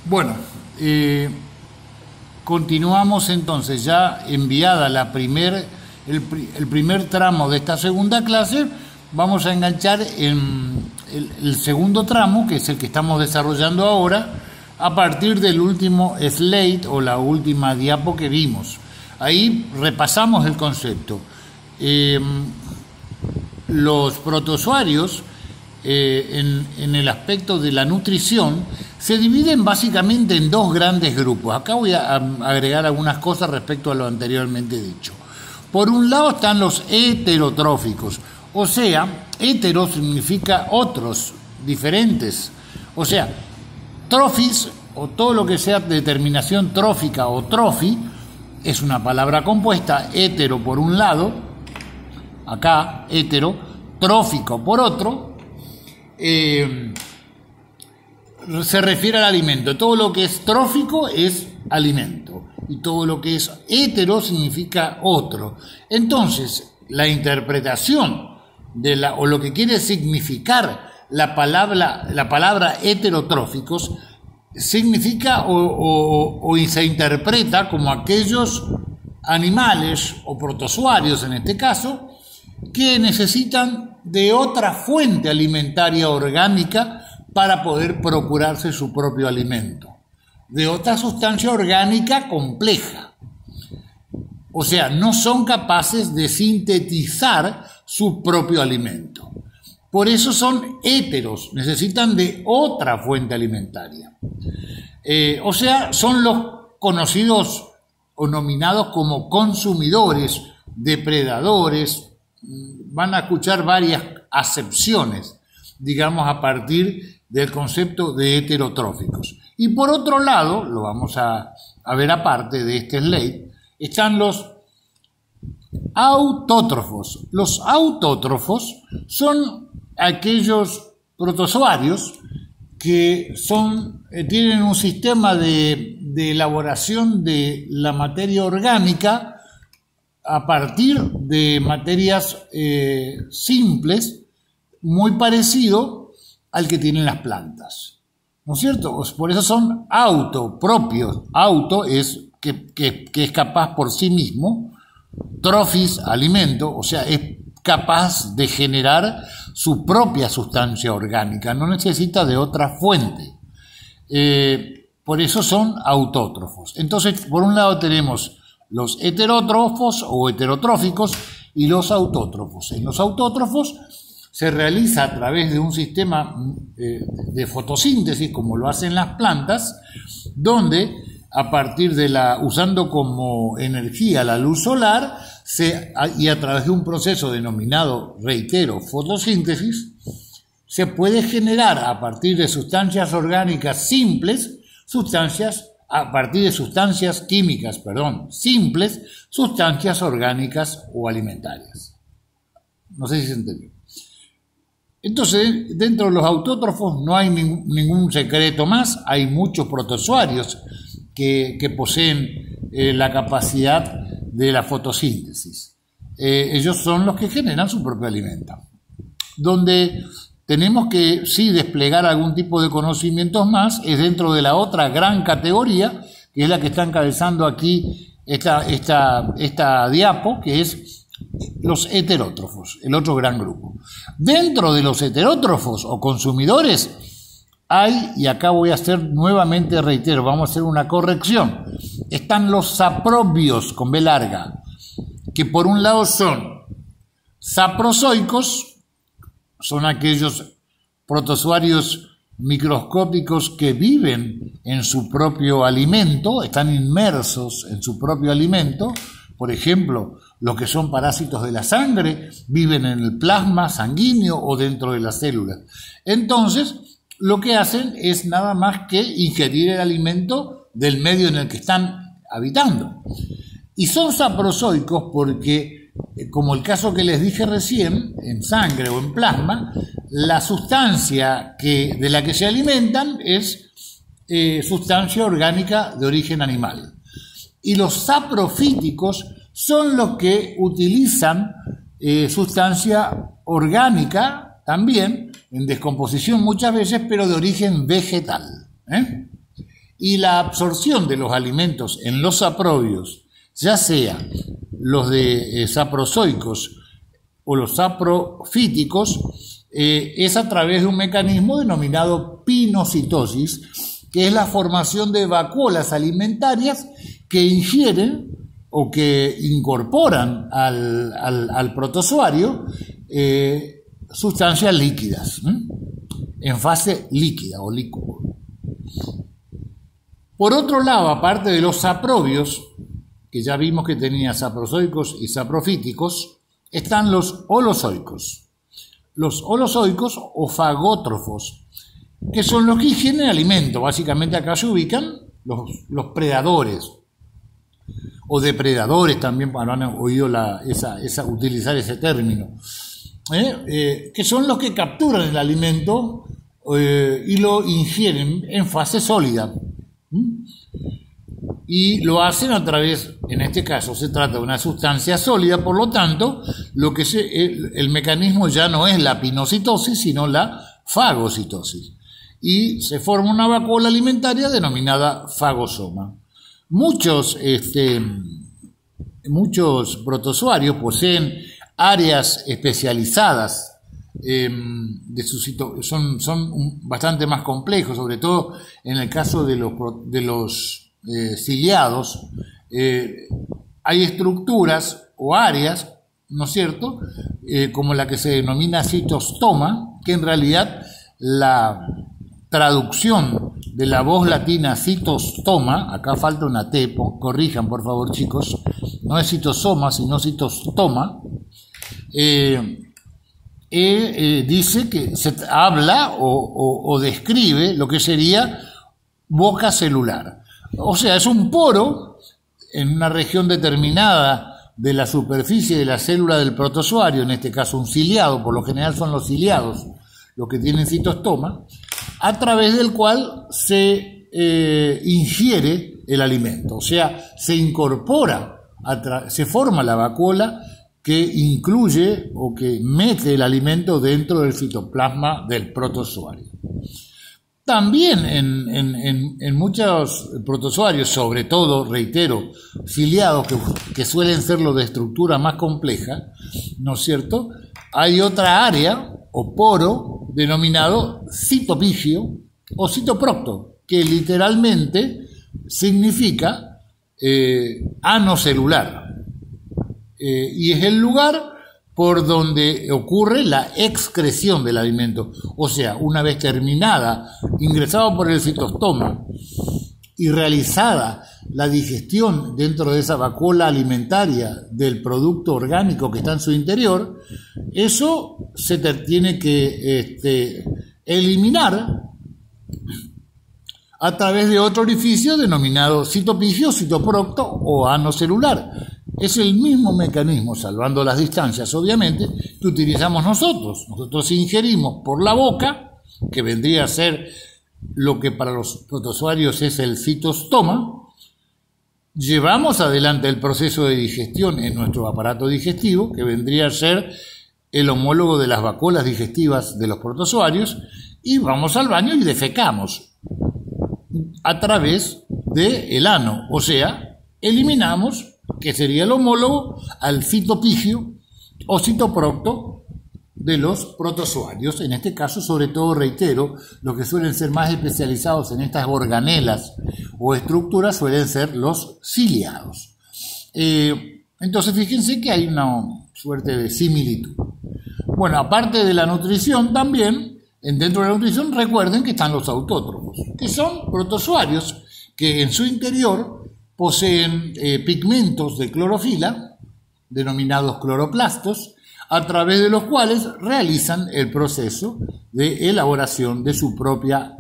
Bueno, continuamos entonces, ya enviada el primer tramo de esta segunda clase, vamos a enganchar en el segundo tramo, que es el que estamos desarrollando ahora, a partir del último slide o la última diapo que vimos. Ahí repasamos el concepto. Los protozoarios, en el aspecto de la nutrición, se dividen básicamente en dos grandes grupos. Acá voy a agregar algunas cosas respecto a lo anteriormente dicho. Por un lado están los heterotróficos, o sea, hetero significa otros, diferentes. O sea, trofis, o todo lo que sea de terminación trófica o trofi, es una palabra compuesta, hetero por un lado, acá, hetero, trófico por otro, se refiere al alimento. Todo lo que es trófico es alimento y todo lo que es hetero significa otro. Entonces, la interpretación o lo que quiere significar la palabra heterotróficos significa o se interpreta como aquellos animales o protozoarios en este caso que necesitan de otra fuente alimentaria orgánica para poder procurarse su propio alimento, de otra sustancia orgánica compleja. O sea, no son capaces de sintetizar su propio alimento. Por eso son heteros, necesitan de otra fuente alimentaria. O sea, son los conocidos o nominados como consumidores, depredadores. Van a escuchar varias acepciones, digamos, a partir del concepto de heterotróficos. Y por otro lado, lo vamos a ver aparte de este slide, están los autótrofos. Los autótrofos son aquellos protozoarios que tienen un sistema de elaboración de la materia orgánica a partir de materias simples, muy parecido al que tienen las plantas, ¿no es cierto? Por eso son autopropios. Auto es que es capaz por sí mismo, trofis, alimento, o sea, es capaz de generar su propia sustancia orgánica, no necesita de otra fuente. Por eso son autótrofos. Entonces, por un lado tenemos los heterótrofos o heterotróficos y los autótrofos. En los autótrofos se realiza a través de un sistema de fotosíntesis, como lo hacen las plantas, donde a partir usando como energía la luz solar y a través de un proceso denominado, reitero, fotosíntesis, se puede generar a partir de sustancias orgánicas simples, a partir de sustancias químicas, simples, sustancias orgánicas o alimentarias. No sé si se entendió. Entonces, dentro de los autótrofos no hay ningún secreto más, hay muchos protozoarios que poseen la capacidad de la fotosíntesis. Ellos son los que generan su propio alimento. Donde tenemos que sí desplegar algún tipo de conocimientos más es dentro de la otra gran categoría, que es la que está encabezando aquí esta diapo, que es los heterótrofos, el otro gran grupo. Dentro de los heterótrofos o consumidores hay, y acá voy a hacer nuevamente, reitero, vamos a hacer una corrección, están los saprobios con B larga, que por un lado son saprozoicos, son aquellos protozoarios microscópicos que viven en su propio alimento, están inmersos en su propio alimento. Por ejemplo, los que son parásitos de la sangre viven en el plasma sanguíneo o dentro de las células. Entonces, lo que hacen es nada más que ingerir el alimento del medio en el que están habitando. Y son saprozoicos porque, como el caso que les dije recién, en sangre o en plasma, la sustancia de la que se alimentan es sustancia orgánica de origen animal. Y los saprofíticos son los que utilizan sustancia orgánica también, en descomposición muchas veces, pero de origen vegetal. y la absorción de los alimentos en los saprobios, ya sea los de saprozoicos o los saprofíticos, es a través de un mecanismo denominado pinocitosis, que es la formación de vacuolas alimentarias que ingieren o que incorporan al protozoario sustancias líquidas, en fase líquida o líquido. Por otro lado, aparte de los saprobios, que ya vimos que tenía saprozoicos y saprofíticos, están los holozoicos. Los holozoicos o fagótrofos, que son los que ingieren alimento. Básicamente acá se ubican los predadores, o depredadores también, habrán oído utilizar ese término, que son los que capturan el alimento y lo ingieren en fase sólida. Y lo hacen a través, en este caso se trata de una sustancia sólida, por lo tanto, el mecanismo ya no es la pinocitosis, sino la fagocitosis. Y se forma una vacuola alimentaria denominada fagosoma. Muchos protozoarios poseen áreas especializadas son bastante más complejos, sobre todo en el caso de los ciliados. Hay estructuras o áreas, ¿no es cierto?, como la que se denomina citostoma, que en realidad la traducción de la voz latina citostoma, acá falta una T, corrijan por favor chicos, no es citosoma sino citostoma, dice que se habla o describe lo que sería boca celular. O sea, es un poro en una región determinada de la superficie de la célula del protozoario, en este caso un ciliado, por lo general son los ciliados los que tienen citostoma, a través del cual se ingiere el alimento, o sea, se incorpora, se forma la vacuola que incluye o que mete el alimento dentro del citoplasma del protozoario. También en muchos protozoarios, sobre todo, reitero, ciliados, que suelen ser los de estructura más compleja, ¿no es cierto?, hay otra área o poro denominado citopigio o citoprocto, que literalmente significa ano celular. Y es el lugar por donde ocurre la excreción del alimento. O sea, una vez terminada, ingresado por el citostoma y realizada la digestión dentro de esa vacuola alimentaria del producto orgánico que está en su interior, eso se tiene que eliminar a través de otro orificio denominado citopigio, citoprocto o ano celular. Es el mismo mecanismo, salvando las distancias obviamente, que utilizamos nosotros. Nosotros ingerimos por la boca, que vendría a ser lo que para los protozoarios es el citostoma, llevamos adelante el proceso de digestión en nuestro aparato digestivo, que vendría a ser el homólogo de las vacuolas digestivas de los protozoarios, y vamos al baño y defecamos a través del ano, o sea, eliminamos, que sería el homólogo al citopigio o citoprocto de los protozoarios. En este caso, sobre todo, reitero, los que suelen ser más especializados en estas organelas o estructuras suelen ser los ciliados. Entonces, fíjense que hay una suerte de similitud. Bueno, aparte de la nutrición, también, dentro de la nutrición, recuerden que están los autótrofos, que son protozoarios que en su interior poseen pigmentos de clorofila, denominados cloroplastos, a través de los cuales realizan el proceso de elaboración de su propia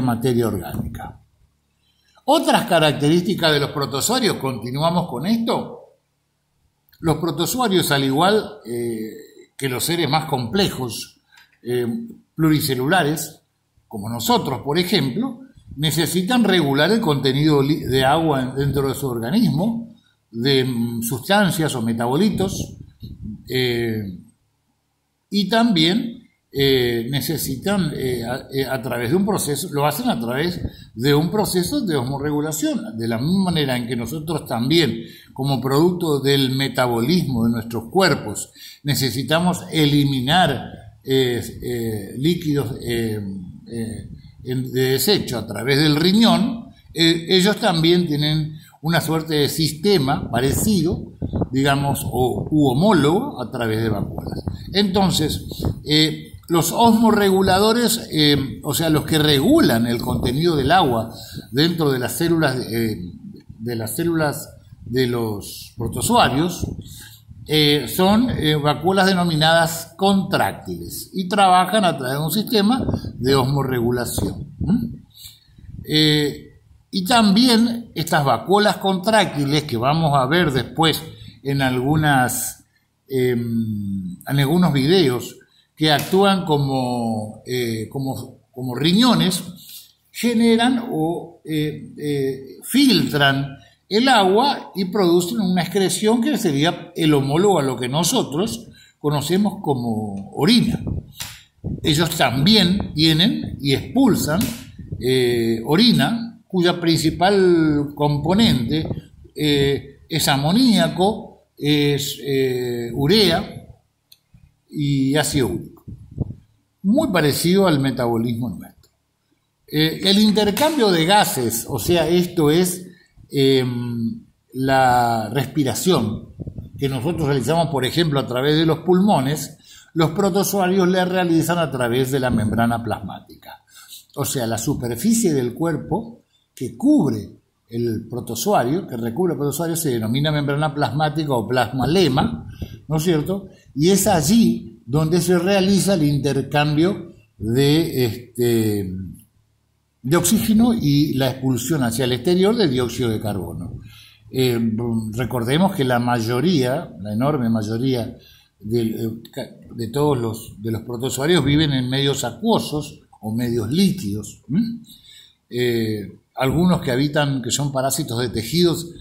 materia orgánica. Otras características de los protozoarios, continuamos con esto. Los protozoarios, al igual que los seres más complejos, pluricelulares, como nosotros, por ejemplo, necesitan regular el contenido de agua dentro de su organismo, de sustancias o metabolitos, y también necesitan a través de un proceso, lo hacen a través de un proceso de osmorregulación, de la misma manera en que nosotros también, como producto del metabolismo de nuestros cuerpos, necesitamos eliminar líquidos de desecho a través del riñón. Ellos también tienen una suerte de sistema parecido, digamos, u homólogo a través de vacuolas. Entonces, los osmorreguladores, o sea, los que regulan el contenido del agua dentro de las células de los protozoarios, son vacuolas denominadas contráctiles y trabajan a través de un sistema de osmorregulación. Y también estas vacuolas contráctiles, que vamos a ver después en algunos videos, que actúan como riñones, generan o filtran el agua y producen una excreción que sería el homólogo a lo que nosotros conocemos como orina. Ellos también tienen y expulsan orina, cuya principal componente es amoníaco, es urea y ácido úrico. Muy parecido al metabolismo nuestro. El intercambio de gases, o sea, esto es la respiración que nosotros realizamos, por ejemplo, a través de los pulmones, los protozoarios la realizan a través de la membrana plasmática. O sea, la superficie del cuerpo que cubre el protozoario, que recubre el protozoario, se denomina membrana plasmática o plasmalema, ¿no es cierto? Y es allí donde se realiza el intercambio de oxígeno y la expulsión hacia el exterior de dióxido de carbono. Recordemos que la enorme mayoría de todos los protozoarios viven en medios acuosos o medios líquidos. Algunos que son parásitos de tejidos,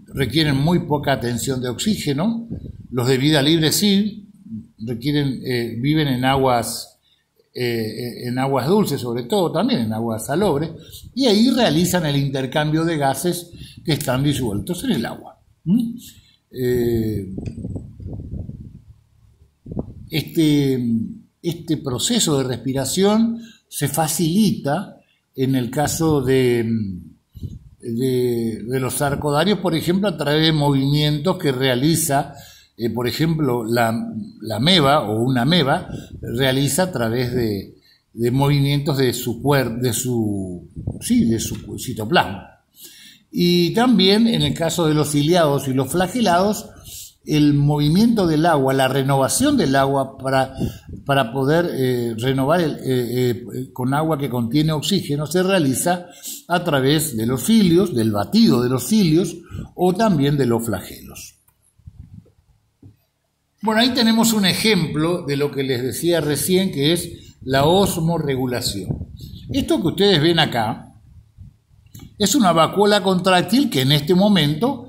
requieren muy poca atención de oxígeno. Los de vida libre sí, viven en aguas dulces, sobre todo, también en aguas salobres, y ahí realizan el intercambio de gases que están disueltos en el agua. Este proceso de respiración se facilita en el caso de los sarcodarios, por ejemplo, a través de movimientos que realiza, por ejemplo, la ameba o una ameba realiza a través de movimientos de su citoplasma. Y también en el caso de los ciliados y los flagelados, el movimiento del agua, la renovación del agua para poder renovar con agua que contiene oxígeno, se realiza a través de los cilios, del batido de los cilios o también de los flagelos. Bueno, ahí tenemos un ejemplo de lo que les decía recién, que es la osmorregulación. Esto que ustedes ven acá es una vacuola contráctil que en este momento,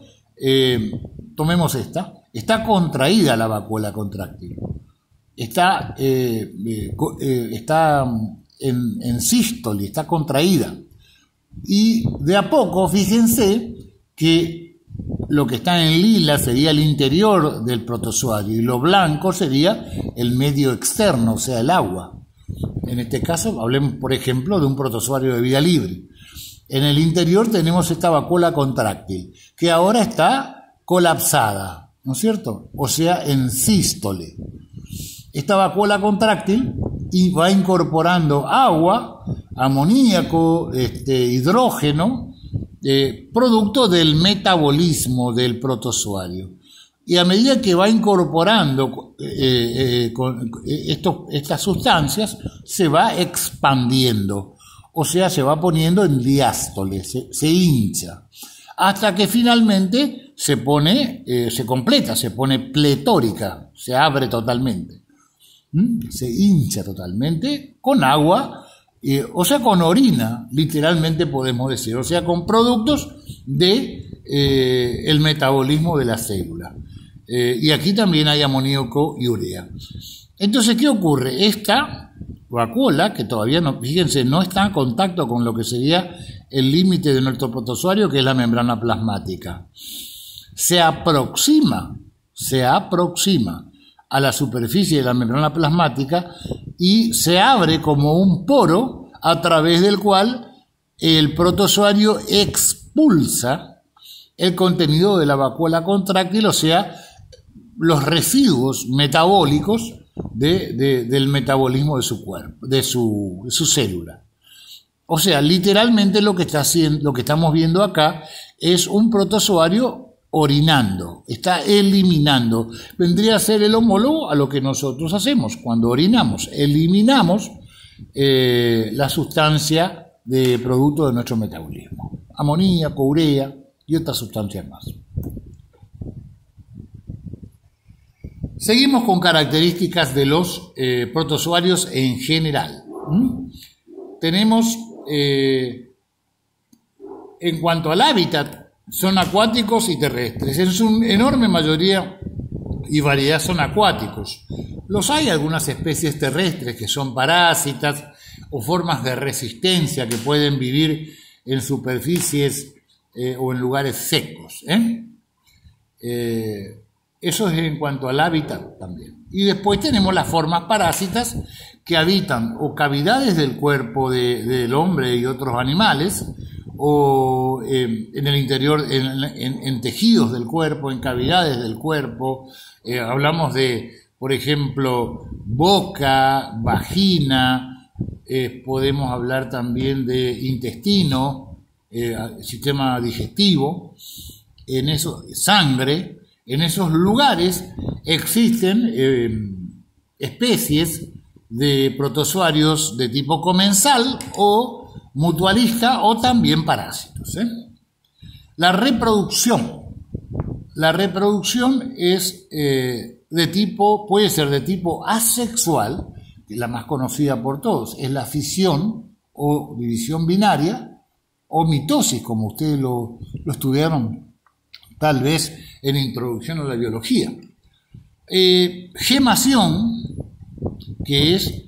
tomemos está contraída la vacuola contráctil. Está en sístole, está contraída. Y de a poco, fíjense que lo que está en lila sería el interior del protozoario y lo blanco sería el medio externo, o sea, el agua. En este caso, hablemos, por ejemplo, de un protozoario de vida libre. En el interior tenemos esta vacuola contráctil, que ahora está colapsada, ¿no es cierto? O sea, en sístole. Esta vacuola contráctil va incorporando agua, amoníaco, hidrógeno, producto del metabolismo del protozoario. Y a medida que va incorporando estas sustancias, se va expandiendo, o sea, se va poniendo en diástole, se hincha, hasta que finalmente se completa, se pone pletórica, se abre totalmente, se hincha totalmente con agua, o sea, con orina, literalmente podemos decir, o sea, con productos de el metabolismo de la célula. Y aquí también hay amoníaco y urea. Entonces, ¿qué ocurre? Esta vacuola, que todavía no, fíjense, no está en contacto con lo que sería el límite de nuestro protozoario, que es la membrana plasmática. Se aproxima a la superficie de la membrana plasmática y se abre como un poro a través del cual el protozoario expulsa el contenido de la vacuola contráctil, o sea, los residuos metabólicos del metabolismo de su cuerpo, de su célula. O sea, literalmente lo que estamos viendo acá es un protozoario orinando, está eliminando. Vendría a ser el homólogo a lo que nosotros hacemos cuando orinamos. Eliminamos la sustancia de producto de nuestro metabolismo. Amoníaco, urea y otras sustancias más. Seguimos con características de los protozoarios en general. Tenemos, en cuanto al hábitat, son acuáticos y terrestres. En su enorme mayoría y variedad son acuáticos. Los hay algunas especies terrestres que son parásitas o formas de resistencia que pueden vivir en superficies o en lugares secos. Eso es en cuanto al hábitat también. Y después tenemos las formas parásitas que habitan o cavidades del cuerpo del hombre y otros animales, o en el interior, en tejidos del cuerpo, en cavidades del cuerpo. Hablamos de, por ejemplo, boca, vagina, podemos hablar también de intestino, sistema digestivo, en eso, sangre. En esos lugares existen especies de protozoarios de tipo comensal o mutualista o también parásitos. La reproducción es puede ser de tipo asexual, que es la más conocida por todos, es la fisión o división binaria o mitosis, como ustedes lo estudiaron tal vez en Introducción a la Biología. Gemación, que es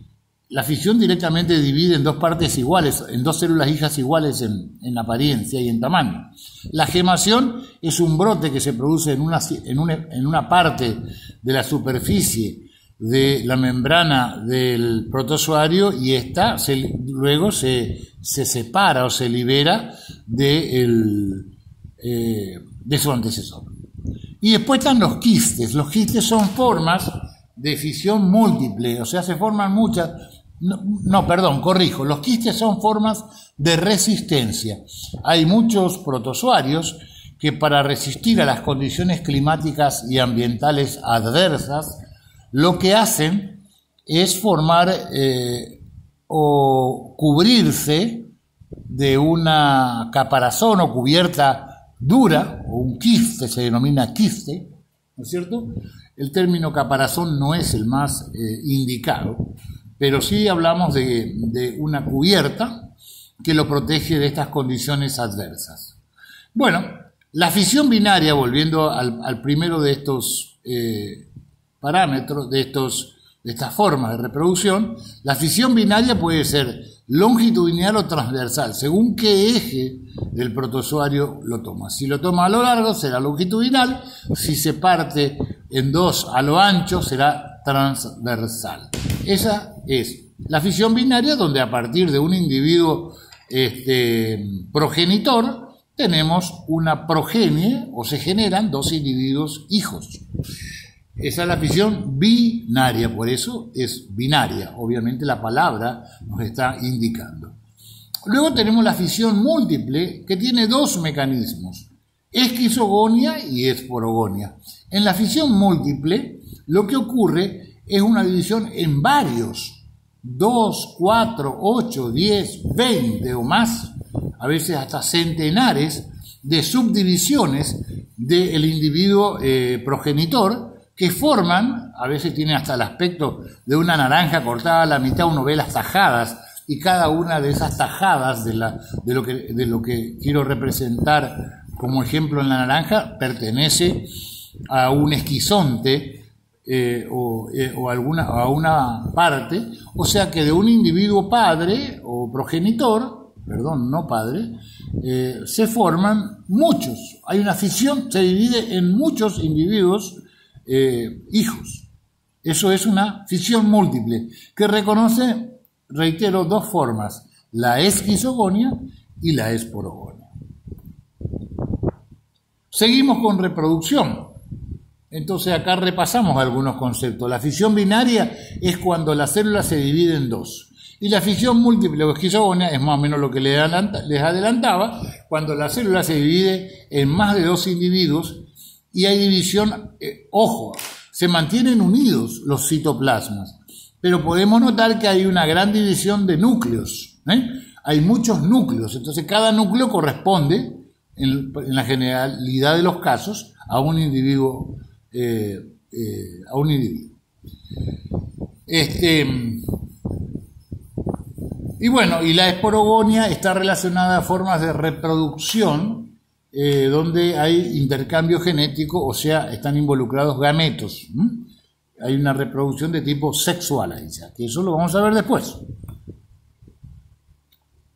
la fisión directamente divide en dos partes iguales, en dos células hijas iguales en apariencia y en tamaño. La gemación es un brote que se produce en una parte de la superficie de la membrana del protozoario y esta luego se separa o se libera de su antecesor. Y después están los quistes. Los quistes son formas de fisión múltiple, o sea, se forman muchas. Los quistes son formas de resistencia. Hay muchos protozoarios que para resistir a las condiciones climáticas y ambientales adversas, lo que hacen es formar o cubrirse de una caparazón o cubierta dura, o un quiste, se denomina quiste, ¿no es cierto? El término caparazón no es el más indicado, pero sí hablamos de una cubierta que lo protege de estas condiciones adversas. Bueno, la fisión binaria, volviendo al primero de estos parámetros, de estas formas de reproducción, la fisión binaria puede ser longitudinal o transversal, según qué eje del protozoario lo toma. Si lo toma a lo largo, será longitudinal. Si se parte en dos a lo ancho, será transversal. Esa es la fisión binaria, donde a partir de un individuo progenitor tenemos una progenie, o se generan dos individuos hijos. Esa es la fisión binaria, por eso es binaria. Obviamente la palabra nos está indicando. Luego tenemos la fisión múltiple, que tiene dos mecanismos, esquizogonia y esporogonia. En la fisión múltiple, lo que ocurre es una división en varios, 2, 4, 8, 10, 20 o más, a veces hasta centenares de subdivisiones del individuo progenitor, que forman, a veces tiene hasta el aspecto de una naranja cortada a la mitad, uno ve las tajadas, y cada una de esas tajadas de lo que quiero representar como ejemplo en la naranja pertenece a un esquizonte a una parte, o sea que de un individuo padre o progenitor, perdón, no padre, se forman muchos. Hay una fisión, se divide en muchos individuos hijos. Eso es una fisión múltiple que reconoce, reitero, dos formas: la esquizogonia y la esporogonia. Seguimos con reproducción. Entonces acá repasamos algunos conceptos. La fisión binaria es cuando la célula se divide en dos. Y la fisión múltiple o esquizogonia es más o menos lo que les adelantaba, cuando la célula se divide en más de dos individuos y hay división, ojo, se mantienen unidos los citoplasmas, pero podemos notar que hay una gran división de núcleos, hay muchos núcleos, entonces cada núcleo corresponde, en la generalidad de los casos, a un individuo. Y bueno, y la esporogonia está relacionada a formas de reproducción donde hay intercambio genético, o sea, están involucrados gametos. Hay una reproducción de tipo sexual ahí ya, que eso lo vamos a ver después.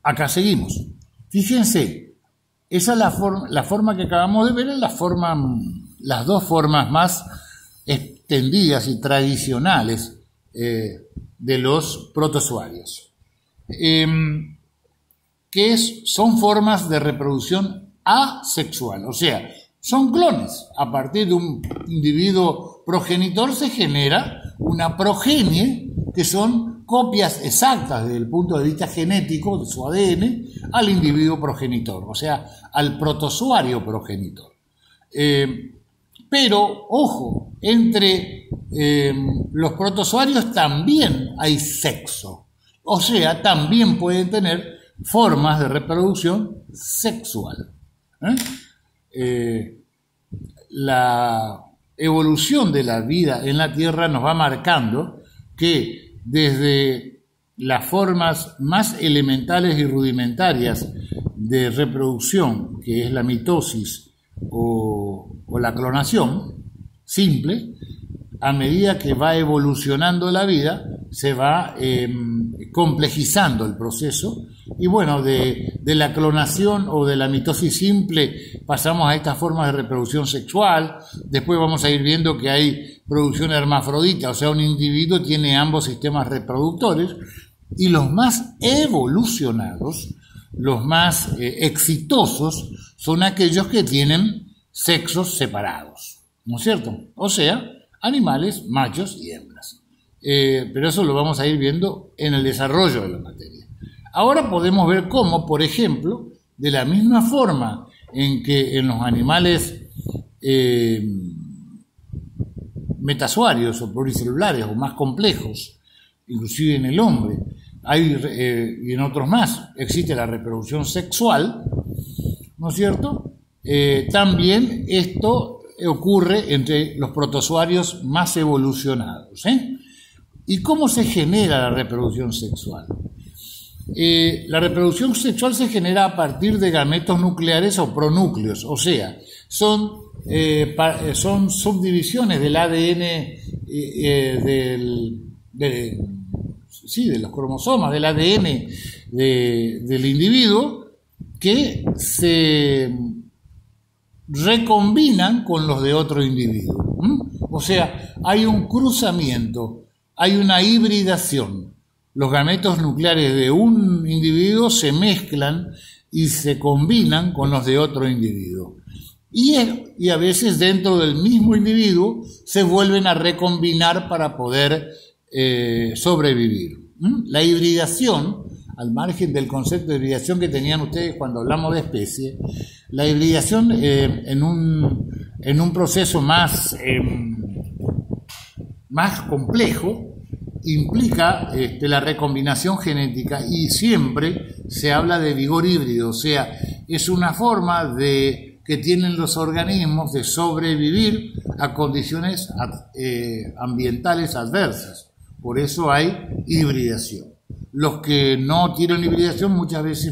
Acá seguimos. Fíjense, esa es la forma que acabamos de ver, es las dos formas más extendidas y tradicionales de los protozoarios, son formas de reproducción asexual, o sea, son clones. A partir de un individuo progenitor se genera una progenie que son copias exactas desde el punto de vista genético de su ADN al individuo progenitor, o sea, al protozoario progenitor. Pero, ojo, entre los protozoarios también hay sexo, o sea, también pueden tener formas de reproducción sexual. La evolución de la vida en la Tierra nos va marcando que desde las formas más elementales y rudimentarias de reproducción, que es la mitosis o la clonación simple, a medida que va evolucionando la vida, se va complejizando el proceso, y bueno, de la clonación o de la mitosis simple pasamos a estas formas de reproducción sexual. Después vamos a ir viendo que hay producción hermafrodita, o sea, un individuo tiene ambos sistemas reproductores, y los más evolucionados, los más exitosos, son aquellos que tienen sexos separados, ¿no es cierto? O sea, animales machos y hembras. Pero eso lo vamos a ir viendo en el desarrollo de la materia. Ahora podemos ver cómo, por ejemplo, de la misma forma en que en los animales metazoarios o pluricelulares o más complejos, inclusive en el hombre, y en otros más, existe la reproducción sexual, ¿no es cierto? También esto ocurre entre los protozoarios más evolucionados. ¿Y cómo se genera la reproducción sexual? La reproducción sexual se genera a partir de gametos nucleares o pronúcleos, o sea, son subdivisiones del ADN de los cromosomas del ADN del individuo que se recombinan con los de otro individuo. O sea, hay un cruzamiento, hay una hibridación. Los gametos nucleares de un individuo se mezclan y se combinan con los de otro individuo. Y a veces dentro del mismo individuo se vuelven a recombinar para poder sobrevivir. La hibridación, al margen del concepto de hibridación que tenían ustedes cuando hablamos de especie, la hibridación en un proceso más complejo implica la recombinación genética, y siempre se habla de vigor híbrido, o sea, es una forma que tienen los organismos de sobrevivir a condiciones ambientales adversas. Por eso hay hibridación. Los que no tienen hibridación muchas veces